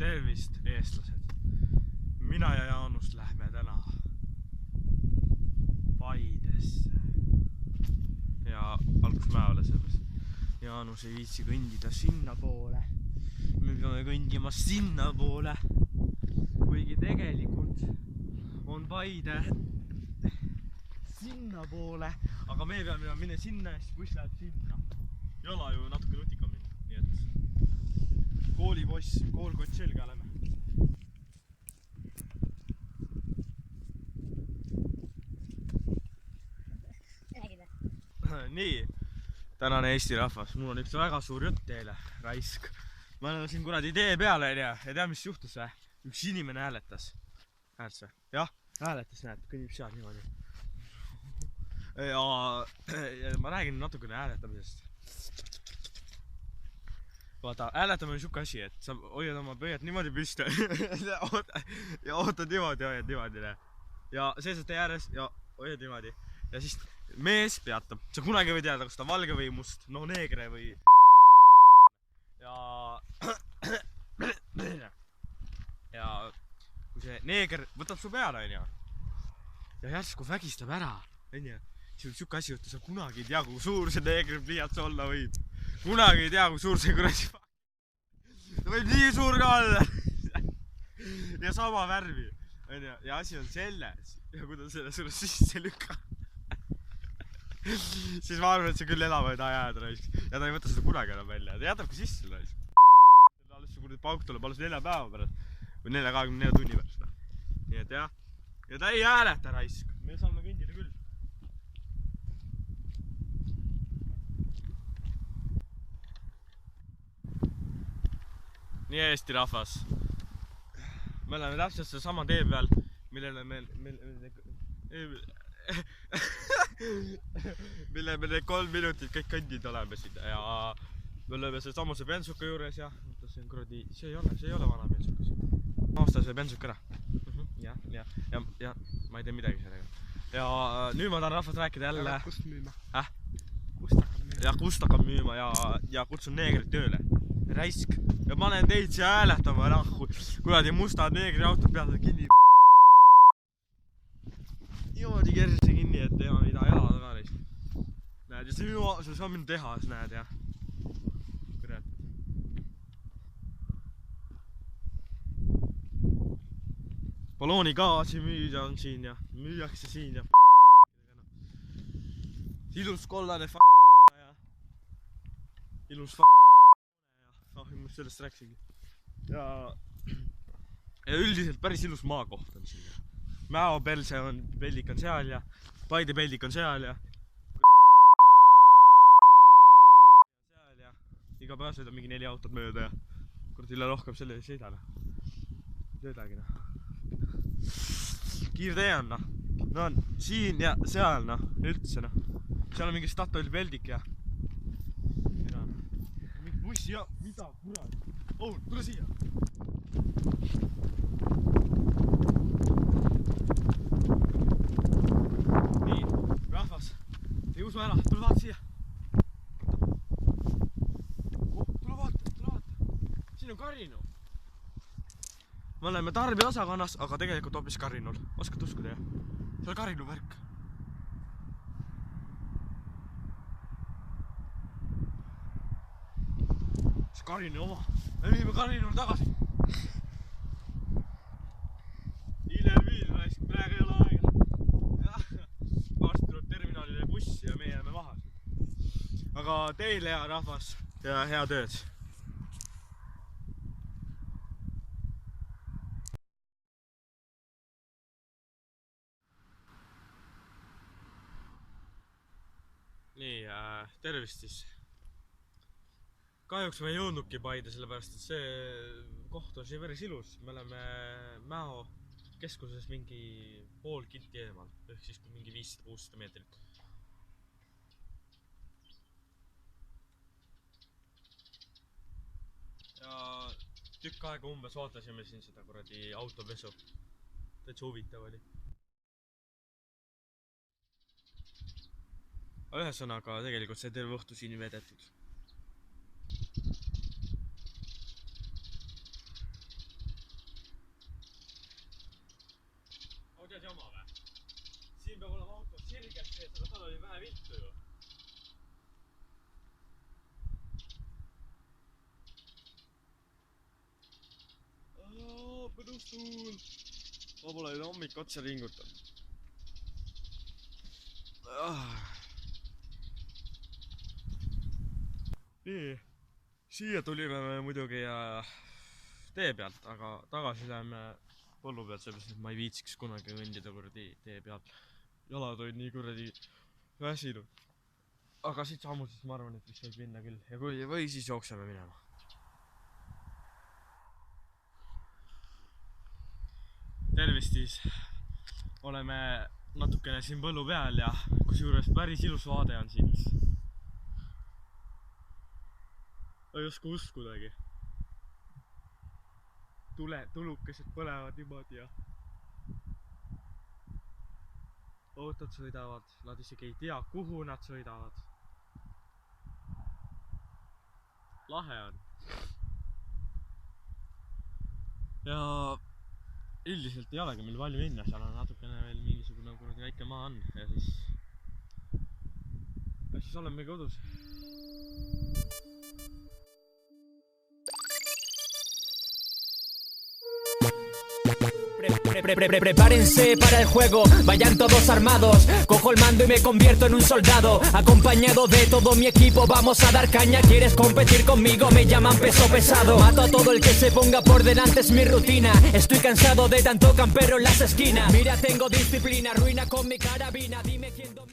Tervist, eestlased! Mina ja Jaanus lähme täna Paidesse. Ja algus mäole selles. Jaanus ei viitsi kõndida sinna poole. Me peame kõndima sinna poole. Kuigi tegelikult on Paide sinna poole. Aga me peame minna sinna ja siis buss läheb sinna. Jala ju natuke nutikam minna. Nii et kooliposs, koolkott selga lähme. Nii, tänane Eesti rahvas, mul on üks väga suur jutt teile, raisk. Me oleme siin kuradi tee peale ja tea, mis juhtus või? Üks inimene hääletas. Hääletas või? Jah, hääletas, näed, kõnnib seal niimoodi. Ja ma räägin natukene hääletamisest. Vaata, hääletamine on siuke asi, et sa hoiad oma pöiad niimoodi püsti ja ootad niimoodi, hoiad niimoodi. Ja seisad tee ääres ja hoiad niimoodi. Ja siis mees peatab. Sa kunagi või teada, kas ta valge või must, no neegre või ja kui see neeger võtab su peale, ja järsku vägistab ära, siis on siuke asi, et sa kunagi ei tea, kui suur see neegri pliiats olla võib. Kunagi ei tea, kui suur see kuradi ta võib nii suur ka olla ja sama värvi, ja asi on selles ja kui ta selle sulle sisse lükkab siis ma arvan, et see küll elama ei taha jääda ja ta ei võta seda kunagi enam välja, ta jätabki sisse alles see pauk tuleb alles 4 päeva pärast või 24 tunni pärast. Nii et jah, ja ta ei hääleta raisk, me saame kõndida küll. Nii Eesti rahvas, me oleme täpselt selle sama tee peal, millele me mille me need 3 minutit kõik kõndid oleme siin ja me oleme see samuse bensuka juures ja see on kuradi, see ei ole vana bensukas. Aasta see bensuk ära. Ja ma ei tee midagi sellega. Ja nüüd ma tahan rahvast rääkida jälle. Kust müüma? Kust hakkab müüma ja kutsun neegrit tööle. Raisk. Ja panen teid siia hääletama rahvu. Kuradi mustad neegri autod peavad kinni. Niimoodi kersi kinni, et teha mida elada ka neist. Näed, ja see on minu tehas, näed, jah. Kurat. Ballooni gaasi müüda on siin ja müüakse siin ja ilus kollane ja ilus ja mis sellest rääksingi. Ja üldiselt päris ilus maakoht on siin. Mäo Pelse on, peldik on seal ja Paide peldik on seal ja iga päev sõida mingi 4 autot mööda ja kord üle rohkem selle ei sõidagi. Kiirtee on, no on siin ja seal, üldse, seal on mingi Statoil peldik ja mingi buss ja mida, kurat, tule siia. Nii, rahvas, ei usu ära, tule vaata siia. Tule vaata, siin on Karinu. Me oleme tarbiosakonnas, aga tegelikult hoopis Karinul. Oskad uskuda, jah? See on Karinu värk. See Karinu oma. Me viime Karinul tagasi. Praegu ei ole aega. Varsti tuleb terminalile buss ja me jääme maha. Aga teile hea rahvas ja hea tööd. Nii, tervist siis. Kahjuks me ei jõudnudki Paide, sellepärast et see koht on siin päris ilus. Me oleme Mäo keskuses mingi pool kilti eemal, ehk siis mingi 500-600 meetrit. Ja tükk aega umbes vaatasime siin seda kuradi autopesu. Täitsa huvitav oli. Ühesõnaga tegelikult see terve õhtu siin vedetud. oli vähe vittu ju. Põnus tuul. Ma pole üle hommik otsa ringutanud. Nii, siia tulime me muidugi tee pealt, aga tagasi läheme põllu pealt, sellepärast et ma ei viitsiks kunagi kõndida kuradi tee pealt. Jalad olid nii kuradi väsinud. Aga siit sammusest ma arvan, et vist võib minna küll. Ja või siis jookseme minema. Tervist siis. Oleme natukene siin põllu peal ja kusjuures päris ilus vaade on siit. Ei oska uskudagi. Tulukesed põlevad niimoodi ja autod sõidavad, nad isegi ei tea, kuhu nad sõidavad. Lahe on. Ja üldiselt ei olegi meil palju minna, seal on natukene veel mingisugune kuradi väike maa on ja siis oleme kodus. Prepárense para el juego, vayan todos armados. Cojo el mando y me convierto en un soldado. Acompañado de todo mi equipo, vamos a dar caña. ¿Quieres competir conmigo? Me llaman peso pesado. Mato a todo el que se ponga por delante, es mi rutina. Estoy cansado de tanto campero en las esquinas. Mira, tengo disciplina, ruina con mi carabina. Dime quién domina.